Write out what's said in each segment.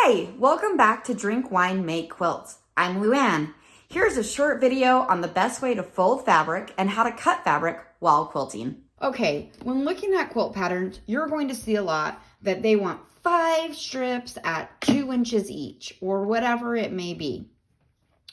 Hi, welcome back to Drink Wine Make Quilts. I'm Luann. Here's a short video on the best way to fold fabric and how to cut fabric while quilting. Okay, when looking at quilt patterns, you're going to see a lot that they want 5 strips at 2 inches each, or whatever it may be.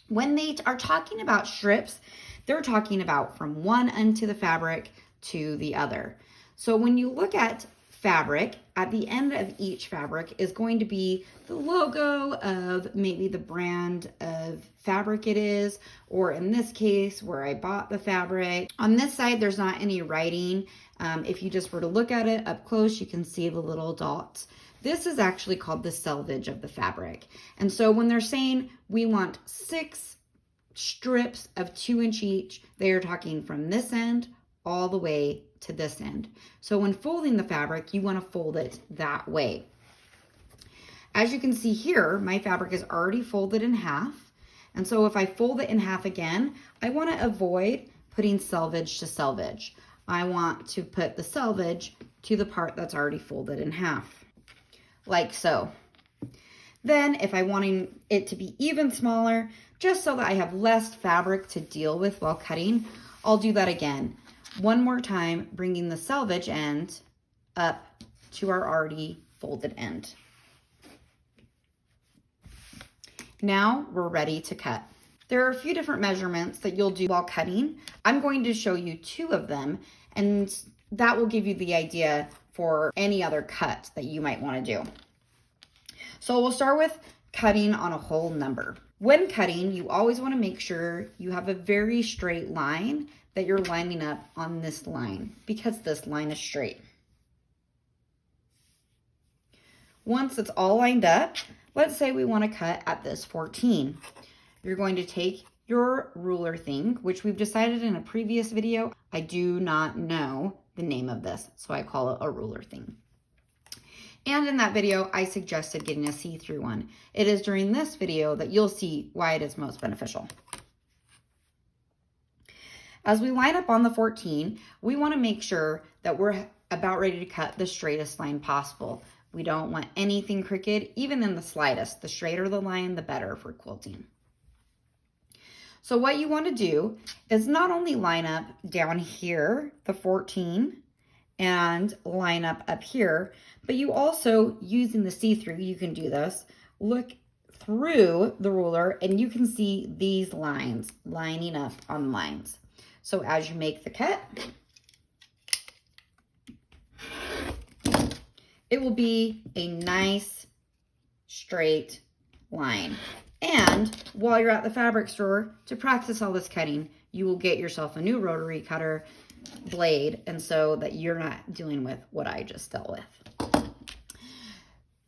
When they are talking about strips, they're talking about from one end of the fabric to the other. So when you look at fabric, at the end of each fabric is going to be the logo of maybe the brand of fabric it is, or in this case, where I bought the fabric. On this side, there's not any writing. If you just were to look at it up close, you can see the little dots. This is actually called the selvage of the fabric. And so when they're saying we want 6 strips of 2 inch each, they are talking from this end all the way to this end. So when folding the fabric, you want to fold it that way. As you can see here, my fabric is already folded in half. And so if I fold it in half again, I want to avoid putting selvage to selvage. I want to put the selvage to the part that's already folded in half, like so. Then if I want it to be even smaller, just so that I have less fabric to deal with while cutting, I'll do that again. One more time, bringing the selvage end up to our already folded end. Now we're ready to cut. There are a few different measurements that you'll do while cutting. I'm going to show you 2 of them, and that will give you the idea for any other cut that you might want to do. So we'll start with cutting on a whole number. When cutting, you always want to make sure you have a very straight line, that you're lining up on this line, because this line is straight. Once it's all lined up, let's say we want to cut at this 14. You're going to take your ruler thing, which we've decided in a previous video, I do not know the name of this, so I call it a ruler thing. And in that video, I suggested getting a see-through one. It is during this video that you'll see why it is most beneficial. As we line up on the 14, we want to make sure that we're about ready to cut the straightest line possible. We don't want anything crooked, even in the slightest. The straighter the line, the better for quilting. So what you want to do is not only line up down here, the 14, and line up here, but you also, using the see-through, you can do this, look through the ruler and you can see these lines lining up on lines. So as you make the cut, it will be a nice straight line. And while you're at the fabric store, to practice all this cutting, you will get yourself a new rotary cutter blade, and so that you're not dealing with what I just dealt with.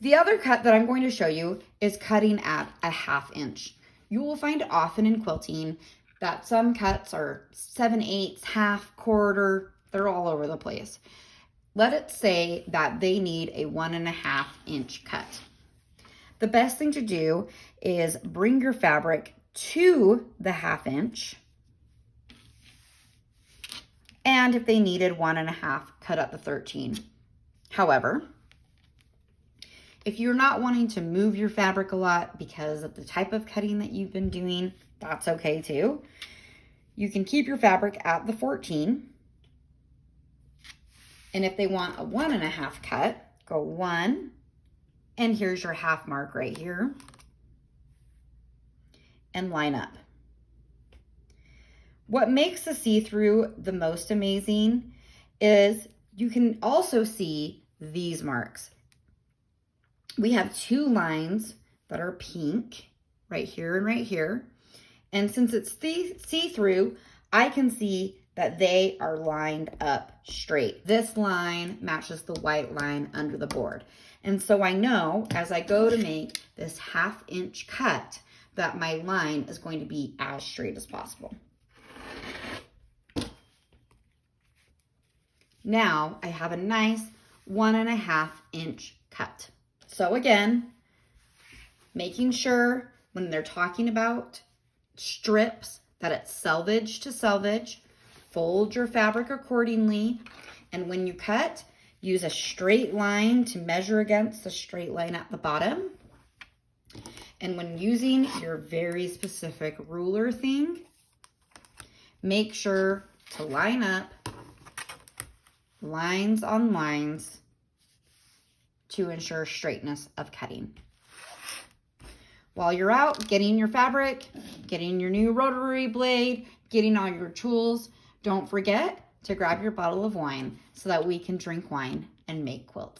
The other cut that I'm going to show you is cutting at a 1/2 inch. You will find often in quilting that some cuts are 7/8, half, quarter, they're all over the place. Let it say that they need a 1.5 inch cut. The best thing to do is bring your fabric to the 1/2 inch. And if they needed 1.5, cut at the 13. However, if you're not wanting to move your fabric a lot because of the type of cutting that you've been doing, that's okay too. You can keep your fabric at the 14. And if they want a 1.5 cut, go 1. And here's your half mark right here. And line up. What makes the see-through the most amazing is you can also see these marks. We have 2 lines that are pink, right here and right here. And since it's see-through, I can see that they are lined up straight. This line matches the white line under the board. And so I know as I go to make this 1/2 inch cut that my line is going to be as straight as possible. Now I have a nice 1.5 inch cut. So again, making sure when they're talking about strips that it's selvage to selvage, fold your fabric accordingly, and when you cut, use a straight line to measure against the straight line at the bottom. And when using your very specific ruler thing, make sure to line up lines on lines to ensure straightness of cutting. While you're out getting your fabric, getting your new rotary blade, getting all your tools, don't forget to grab your bottle of wine so that we can drink wine and make quilts.